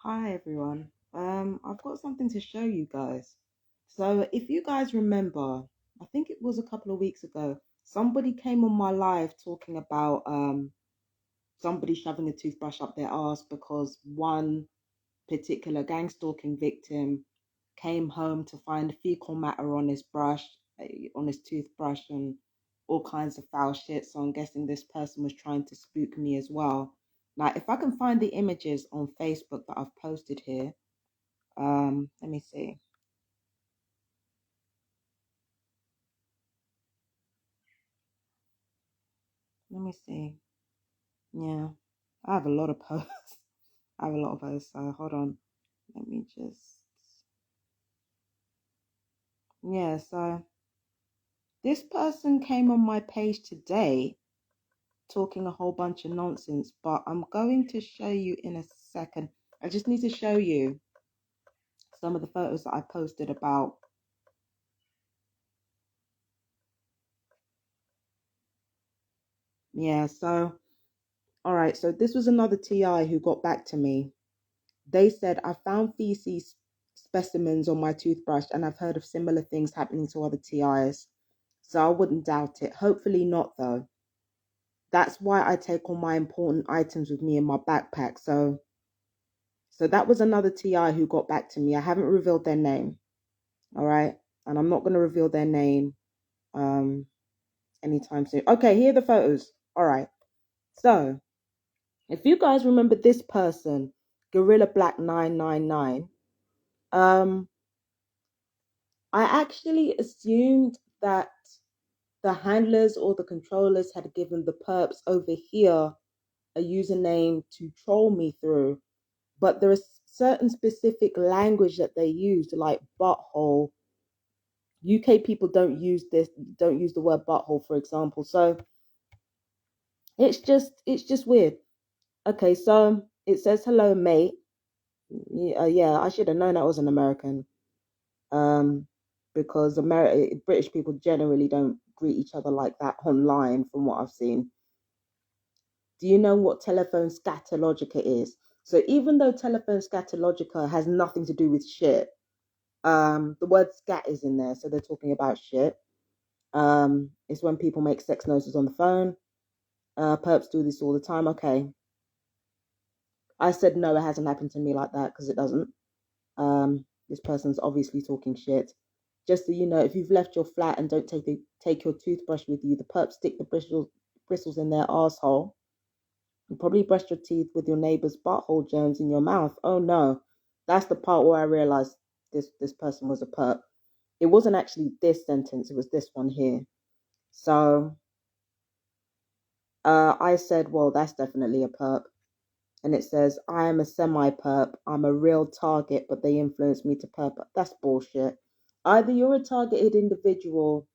Hi everyone. I've got something to show you guys. So if you guys remember, I think it was a couple of weeks ago, somebody came on my live talking about somebody shoving a toothbrush up their arse because one particular gang stalking victim came home to find fecal matter on his brush, on his toothbrush, and all kinds of foul shit. So I'm guessing this person was trying to spook me as well. Now, if I can find the images on Facebook that I've posted here, let me see. Let me see. Yeah, I have a lot of posts. I have a lot of posts. So hold on. Let me just. Yeah, so this person came on my page today talking a whole bunch of nonsense, but I'm going to show you in a second. I just need to show you some of the photos that I posted about. Yeah, so, all right, so this was another TI who got back to me. They said, I found feces specimens on my toothbrush and I've heard of similar things happening to other TIs. So I wouldn't doubt it. Hopefully not, though. That's why I take all my important items with me in my backpack. So that was another TI who got back to me. I haven't revealed their name. All right. And I'm not going to reveal their name um anytime soon. Okay, here are the photos. All right. So if you guys remember this person, Gorilla Black 999, um, I actually assumed that the handlers or the controllers had given the perps over here a username to troll me through, but there is certain specific language that they used, like butthole. UK people don't use the word butthole, for example. So it's just weird. Okay, so it says hello, mate. Yeah, I should have known that was an American. Um, because British people generally don't greet each other like that online, from what I've seen. Do you know what telephone scatologica is? So even though telephone scatologica has nothing to do with shit, the word scat is in there, so they're talking about shit. It's when people make sex noises on the phone. Perps do this all the time. Okay, I said no, it hasn't happened to me like that because it doesn't. This person's obviously talking shit. Just so you know, if you've left your flat and don't take your toothbrush with you, the perps stick the bristles in their asshole. You probably brushed your teeth with your neighbor's butthole germs in your mouth. Oh no, that's the part where I realized this person was a perp. It wasn't actually this sentence; it was this one here. So I said, well, that's definitely a perp. And it says, I am a semi-perp. I'm a real target, but they influence me to perp. That's bullshit. Either you're a targeted individual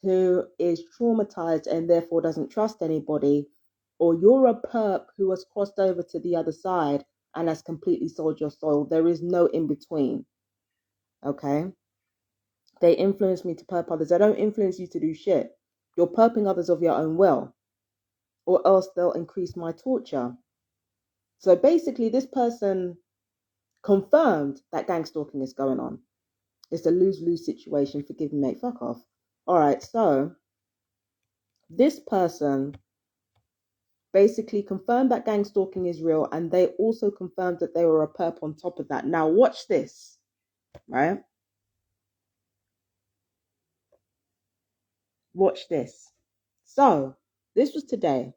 who is traumatized and therefore doesn't trust anybody, or you're a perp who has crossed over to the other side and has completely sold your soul. There is no in between. Okay? They influence me to perp others. They don't influence you to do shit. You're perping others of your own will, or else they'll increase my torture. So basically, this person confirmed that gang stalking is going on. It's a lose-lose situation. Forgive me, mate. Fuck off. All right, so this person basically confirmed that gang stalking is real, and they also confirmed that they were a perp on top of that. Now, watch this, right? Watch this. So, this was today.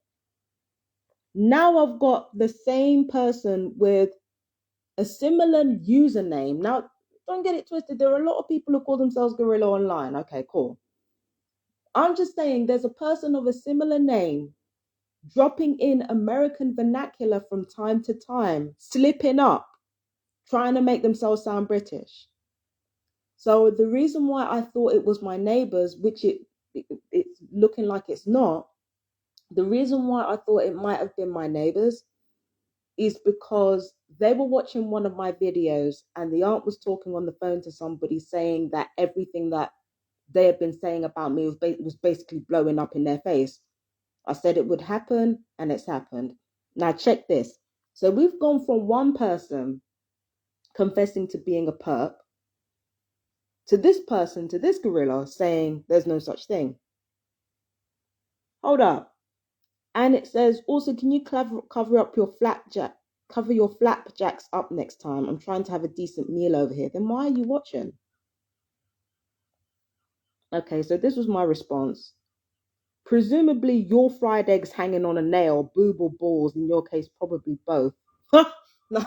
Now I've got the same person with a similar username. Now, don't get it twisted. There are a lot of people who call themselves Gorilla Online. Okay, cool. I'm just saying there's a person of a similar name dropping in American vernacular from time to time, slipping up, trying to make themselves sound British. So the reason why I thought it was my neighbors, which it's looking like it's not, the reason why I thought it might have been my neighbors is because they were watching one of my videos and the aunt was talking on the phone to somebody saying that everything that they had been saying about me was basically blowing up in their face. I said it would happen and it's happened. Now check this. So we've gone from one person confessing to being a perp to this person, to this gorilla saying there's no such thing. Hold up. And it says, also, can you cover up your cover your flapjacks up next time? I'm trying to have a decent meal over here. Then why are you watching? Okay, so this was my response. Presumably, your fried eggs hanging on a nail, boob or balls, in your case, probably both. No,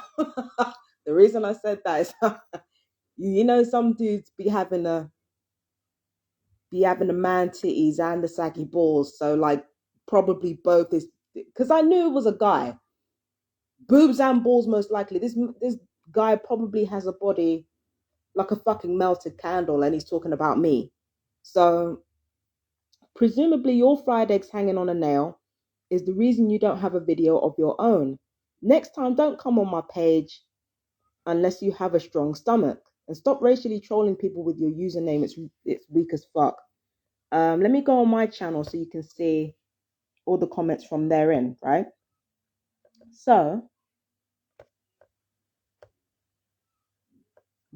the reason I said that is, you know, some dudes be having the man titties and the saggy balls. So like, probably both is because I knew it was a guy. Boobs and balls, most likely. This guy probably has a body like a fucking melted candle, and he's talking about me. So presumably, your fried eggs hanging on a nail is the reason you don't have a video of your own. Next time, don't come on my page unless you have a strong stomach, and stop racially trolling people with your username. It's weak as fuck. Let me go on my channel so you can see all the comments from therein, right? So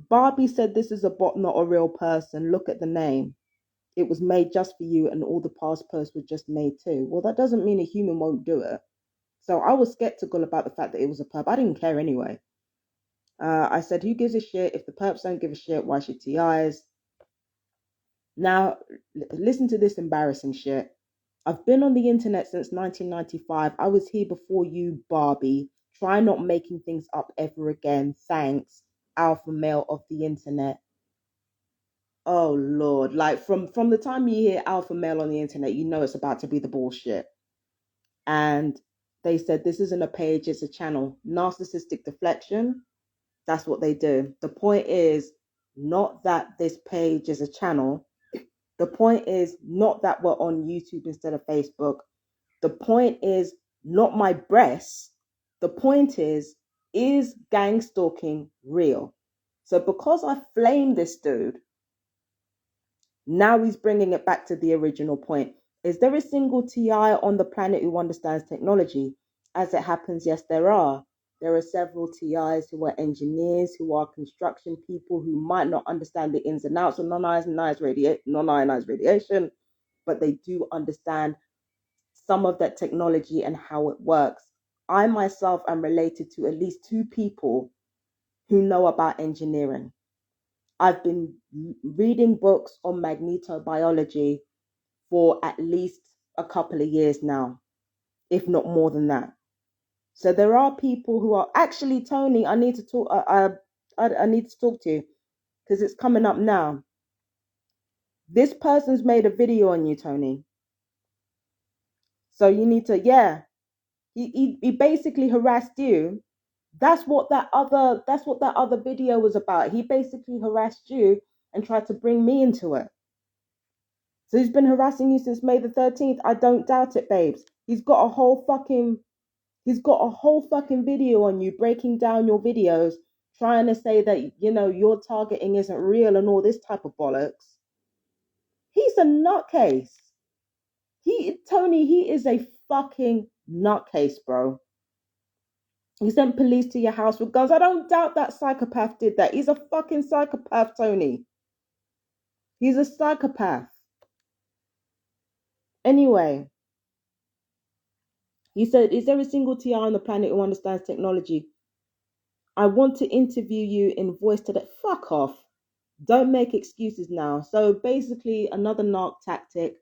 Barbie said this is a bot, not a real person. Look at the name. It was made just for you, and all the past posts were just made too. Well, that doesn't mean a human won't do it. So I was skeptical about the fact that it was a perp. I didn't care anyway. I said, who gives a shit? If the perps don't give a shit, why should TIs? Now, listen to this embarrassing shit. I've been on the internet since 1995. I was here before you, Barbie. Try not making things up ever again. Thanks, alpha male of the internet. Oh Lord, like from the time you hear alpha male on the internet, you know it's about to be the bullshit. And they said this isn't a page, it's a channel. Narcissistic deflection. That's what they do. The point is not that this page is a channel. The point is not that we're on YouTube instead of Facebook. The point is not my breasts. The point is gang stalking real? So because I flamed this dude, now he's bringing it back to the original point. Is there a single TI on the planet who understands technology? As it happens, yes, there are. There are several TIs who are engineers, who are construction people, who might not understand the ins and outs of non-ionized radiation, but they do understand some of that technology and how it works. I myself am related to at least two people who know about engineering. I've been reading books on magnetobiology for at least a couple of years now, if not more than that. So there are people who are actually, Tony, I need to talk. I need to talk to you because it's coming up now. This person's made a video on you, Tony. So you need to, yeah. He basically harassed you. That's what that other video was about. He basically harassed you and tried to bring me into it. So he's been harassing you since May the 13th. I don't doubt it, babes. He's got a whole fucking video on you, breaking down your videos, trying to say that, you know, your targeting isn't real and all this type of bollocks. He's a nutcase. Tony, he is a fucking nutcase, bro. He sent police to your house with guns. I don't doubt that psychopath did that. He's a fucking psychopath, Tony. He's a psychopath. Anyway, he said, is there a single TR on the planet who understands technology? I want to interview you in voice to that. Fuck off. Don't make excuses now. So basically, another narc tactic.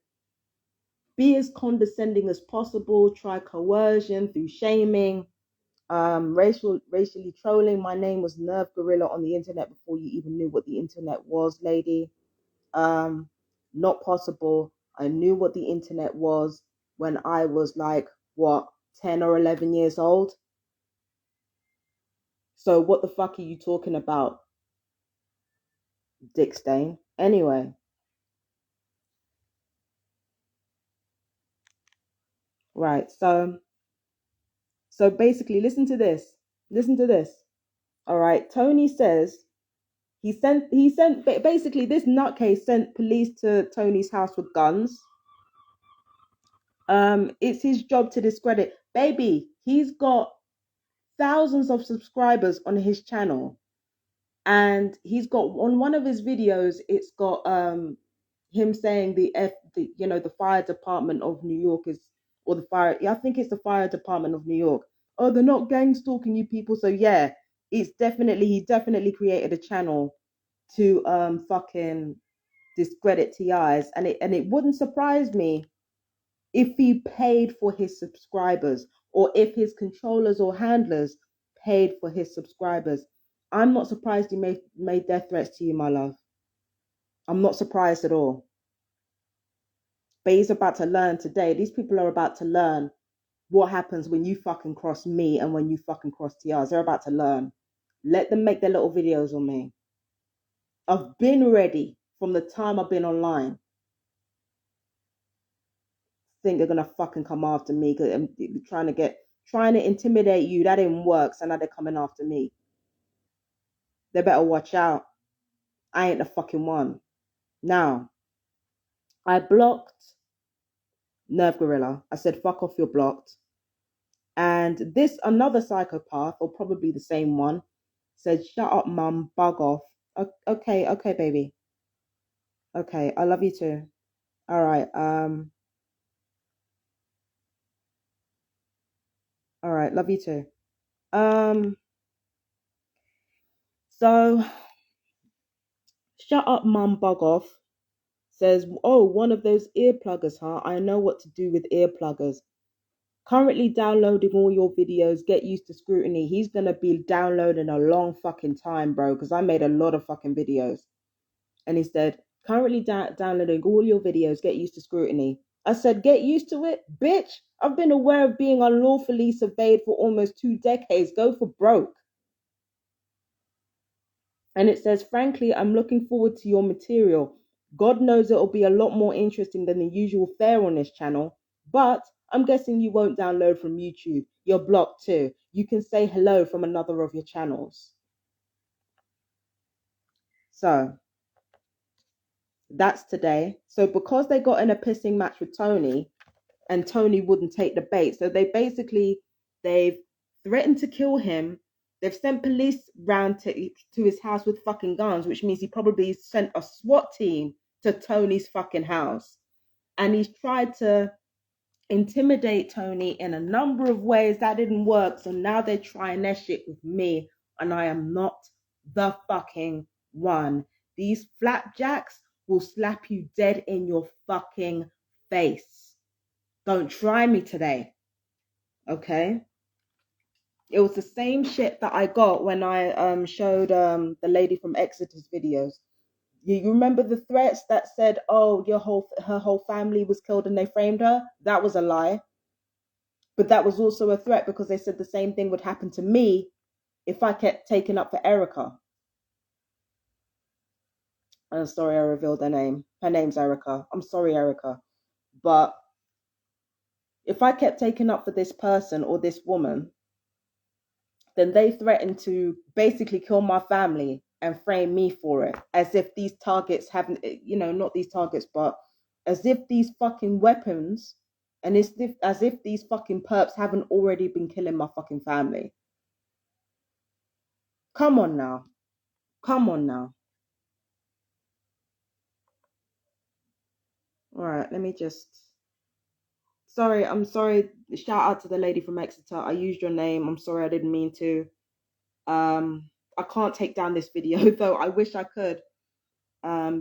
Be as condescending as possible. Try coercion through shaming. Racially trolling. My name was Nerve Gorilla on the internet before you even knew what the internet was, lady. Not possible. I knew what the internet was when I was like, what, 10 or 11 years old? So what the fuck are you talking about, Dick Stain? Anyway. Right. So basically, listen to this. Listen to this. All right. Tony says basically this nutcase sent police to Tony's house with guns. It's his job to discredit. Baby, he's got thousands of subscribers on his channel. And he's got on one of his videos, it's got him saying the fire department of New York is, or the fire, yeah, I think it's the fire department of New York. Oh, they're not gang stalking you people. So yeah, he definitely created a channel to fucking discredit TIs, and it wouldn't surprise me if he paid for his subscribers, or if his controllers or handlers paid for his subscribers. I'm not surprised he made death threats to you, my love. I'm not surprised at all. But he's about to learn today. These people are about to learn what happens when you fucking cross me and when you fucking cross TRs. They're about to learn. Let them make their little videos on me. I've been ready from the time I've been online. Think they're gonna fucking come after me because I'm trying to intimidate you. That didn't work, so now they're coming after me. They better watch out. I ain't the fucking one. Now, I blocked Nerve Gorilla. I said, fuck off, you're blocked. And this, another psychopath, or probably the same one, said, shut up, mum, bug off. Okay, okay, baby. Okay, I love you too. All right, love you too. So, shut up, mum, bug off. Says, oh, one of those earpluggers, huh? I know what to do with earpluggers. Currently downloading all your videos. Get used to scrutiny. He's going to be downloading a long fucking time, bro, because I made a lot of fucking videos. And he said, currently downloading all your videos. Get used to scrutiny. I said, get used to it? Bitch, I've been aware of being unlawfully surveyed for almost 2 decades. Go for broke. And it says, frankly, I'm looking forward to your material. God knows it'll be a lot more interesting than the usual fare on this channel. But I'm guessing you won't download from YouTube. You're blocked too. You can say hello from another of your channels. So that's today. So because they got in a pissing match with Tony, and Tony wouldn't take the bait, so they've threatened to kill him. They've sent police round to his house with fucking guns, which means he probably sent a SWAT team to Tony's fucking house. And he's tried to intimidate Tony in a number of ways. That didn't work. So now they're trying their shit with me. And I am not the fucking one. These flapjacks will slap you dead in your fucking face. Don't try me today. Okay? It was the same shit that I got when I showed the lady from Exeter's videos. You remember the threats that said, "Oh, her whole family was killed and they framed her"? That was a lie. But that was also a threat because they said the same thing would happen to me if I kept taking up for Erica. I'm sorry I revealed her name. Her name's Erica. I'm sorry, Erica. But if I kept taking up for this person or this woman, then they threatened to basically kill my family and frame me for it, as if these targets haven't, not these targets, but as if these fucking weapons, and as if these fucking perps haven't already been killing my fucking family. Come on now. Come on now. All right, let me just. Sorry, I'm sorry. Shout out to the lady from Exeter. I used your name. I'm sorry, I didn't mean to. I can't take down this video though. I wish I could.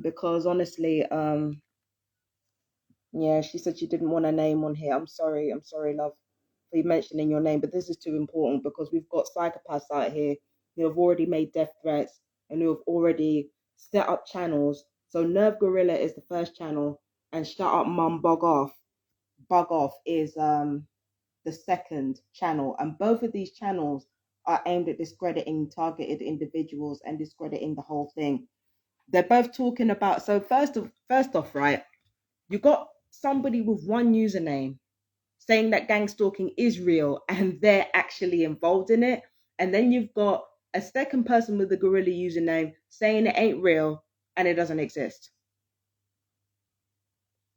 Because honestly, yeah, she said she didn't want her name on here. I'm sorry, love, for you mentioning your name, but this is too important because we've got psychopaths out here who have already made death threats and who have already set up channels. So Nerve Gorilla is the first channel, and Shut Up Mum Bug Off is the second channel, and both of these channels are aimed at discrediting targeted individuals and discrediting the whole thing. They're both talking about, so first off, right, you got somebody with one username saying that gang stalking is real and they're actually involved in it, and then you've got a second person with a gorilla username saying it ain't real and it doesn't exist.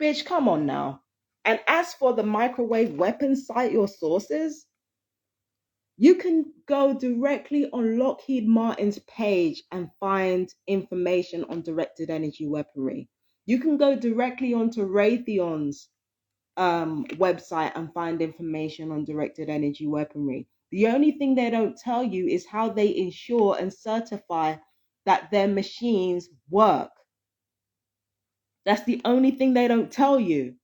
Bitch, come on now. And as for the microwave weapons, cite your sources. You can go directly on Lockheed Martin's page and find information on directed energy weaponry. You can go directly onto Raytheon's website and find information on directed energy weaponry. The only thing they don't tell you is how they ensure and certify that their machines work. That's the only thing they don't tell you.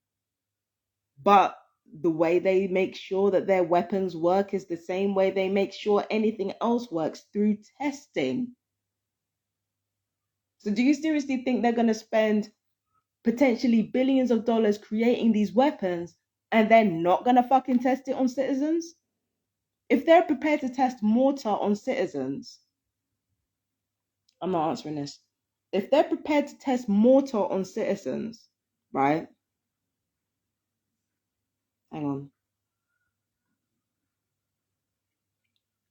But the way they make sure that their weapons work is the same way they make sure anything else works, through testing. So do you seriously think they're going to spend potentially billions of dollars creating these weapons and they're not going to fucking test it on citizens? If they're prepared to test mortar on citizens, I'm not answering this. If they're prepared to test mortar on citizens, right? Hang on.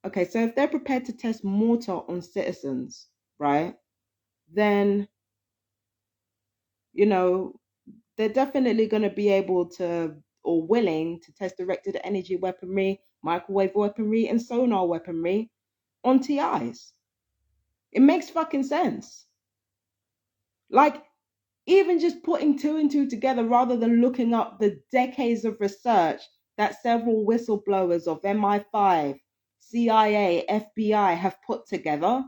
Okay, so if they're prepared to test mortar on citizens, right? Then, you know, they're definitely going to be able to, or willing to, test directed energy weaponry, microwave weaponry, and sonar weaponry on TIs. It makes fucking sense. Like, even just putting two and two together rather than looking up the decades of research that several whistleblowers of MI5, CIA, FBI have put together,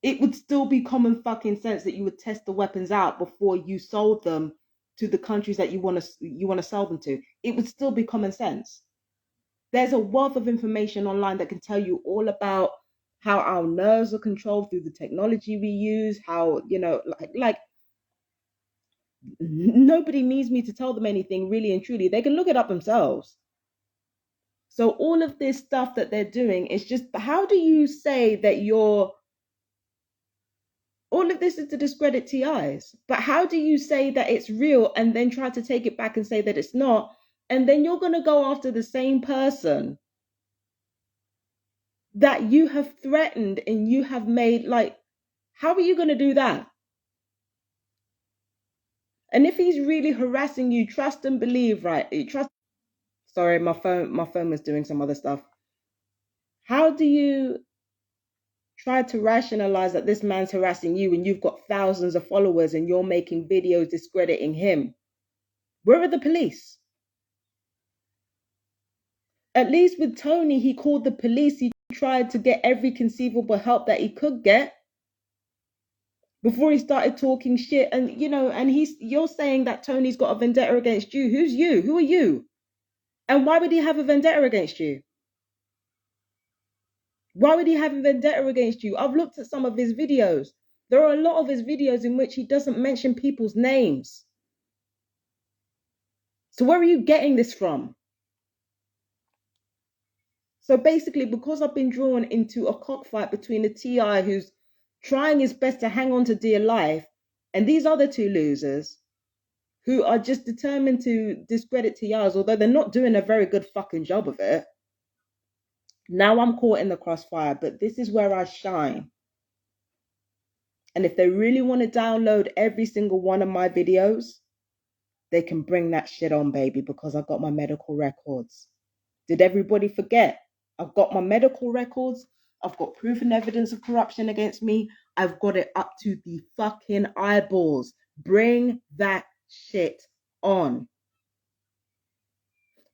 it would still be common fucking sense that you would test the weapons out before you sold them to the countries that you want to sell them to. It would still be common sense. There's a wealth of information online that can tell you all about how our nerves are controlled through the technology we use, how, like nobody needs me to tell them anything, really and truly. They can look it up themselves. So all of this stuff that they're doing is just, how do you say that you're, all of this is to discredit TIs, but how do you say that it's real and then try to take it back and say that it's not? And then you're going to go after the same person that you have threatened and you have made, like, how are you going to do that? And if he's really harassing you, trust and believe, right? Trust. Sorry, my phone was doing some other stuff. How do you try to rationalize that this man's harassing you and you've got thousands of followers and you're making videos discrediting him? Where are the police? At least with Tony, he called the police. He tried to get every conceivable help that he could get before he started talking shit. And you're saying that Tony's got a vendetta against you. Who's you? Who are you? And why would he have a vendetta against you? Why would he have a vendetta against you? I've looked at some of his videos. There are a lot of his videos in which he doesn't mention people's names. So where are you getting this from? So basically, because I've been drawn into a cockfight between a TI who's trying his best to hang on to dear life and these other two losers who are just determined to discredit TIs, although they're not doing a very good fucking job of it. Now I'm caught in the crossfire, but this is where I shine. And if they really want to download every single one of my videos, they can bring that shit on, baby, because I've got my medical records. Did everybody forget? I've got my medical records. I've got proof and evidence of corruption against me. I've got it up to the fucking eyeballs. Bring that shit on.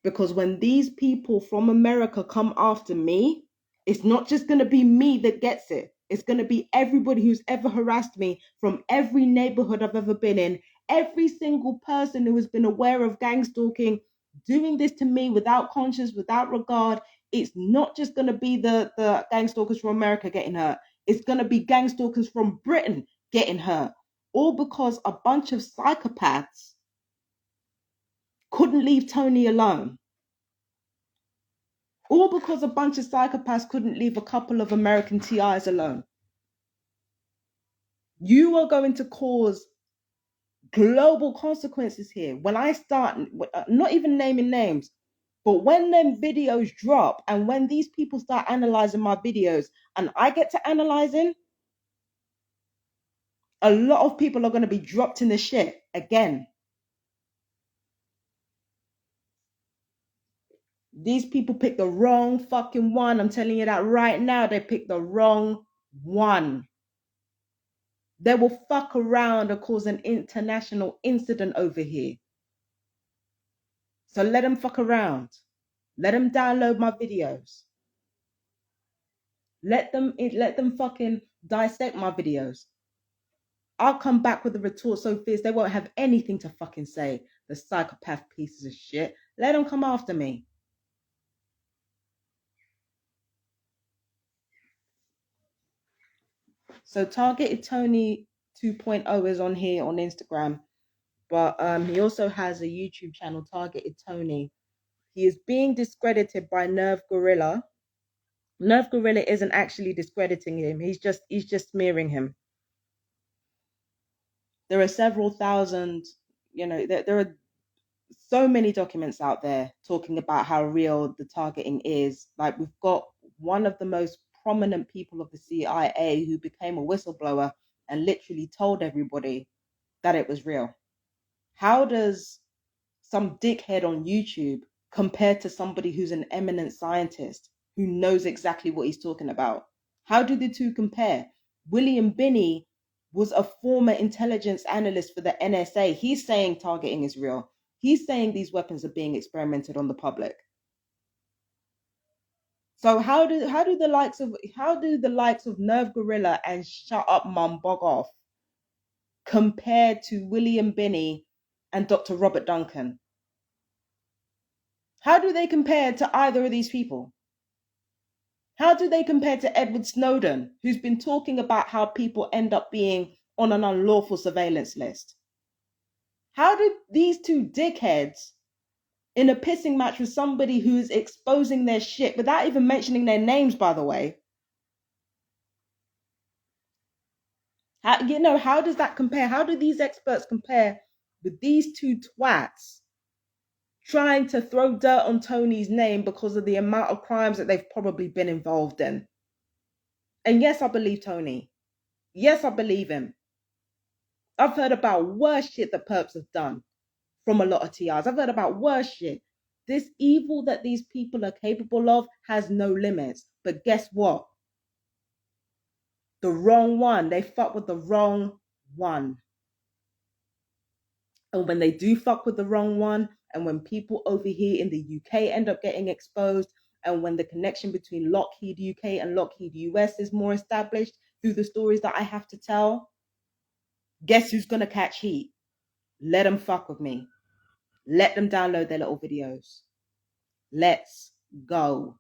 Because when these people from America come after me, it's not just going to be me that gets it. It's going to be everybody who's ever harassed me from every neighborhood I've ever been in. Every single person who has been aware of gang stalking, doing this to me without conscience, without regard. It's not just going to be the gang stalkers from America getting hurt. It's going to be gang stalkers from Britain getting hurt. All because a bunch of psychopaths couldn't leave Tony alone. All because a bunch of psychopaths couldn't leave a couple of American TIs alone. You are going to cause global consequences here. When I start, not even naming names, but when them videos drop and when these people start analyzing my videos and I get to analyzing, a lot of people are going to be dropped in the shit again. These people picked the wrong fucking one. I'm telling you that right now. They picked the wrong one. They will fuck around and cause an international incident over here. So let them fuck around. Let them download my videos. Let them fucking dissect my videos. I'll come back with a retort so fierce they won't have anything to fucking say. The psychopath pieces of shit. Let them come after me. So Targeted Tony 2.0 is on here on Instagram, but he also has a YouTube channel, Targeted Tony. He is being discredited by Nerve Gorilla. Nerve Gorilla isn't actually discrediting him. He's just smearing him. There are several thousand, there are so many documents out there talking about how real the targeting is. Like, we've got one of the most prominent people of the CIA who became a whistleblower and literally told everybody that it was real. How does some dickhead on YouTube compare to somebody who's an eminent scientist who knows exactly what he's talking about? How do the two compare? William Binney was a former intelligence analyst for the NSA. He's saying targeting is real. He's saying these weapons are being experimented on the public. So how do the likes of Nerve Gorilla and Shut Up Mum Bog Off compare to William Binney and Dr. Robert Duncan? How do they compare to either of these people? How do they compare to Edward Snowden, who's been talking about how people end up being on an unlawful surveillance list? How do these two dickheads, in a pissing match with somebody who's exposing their shit without even mentioning their names, by the way, how does that compare? How do these experts compare with these two twats trying to throw dirt on Tony's name because of the amount of crimes that they've probably been involved in? And yes, I believe Tony. Yes, I believe him. I've heard about worse shit that perps have done from a lot of TRs. I've heard about worse shit. This evil that these people are capable of has no limits. But guess what? The wrong one. They fuck with the wrong one. And when they do fuck with the wrong one, and when people over here in the UK end up getting exposed, and when the connection between Lockheed UK and Lockheed US is more established through the stories that I have to tell, guess who's going to catch heat? Let them fuck with me. Let them download their little videos. Let's go.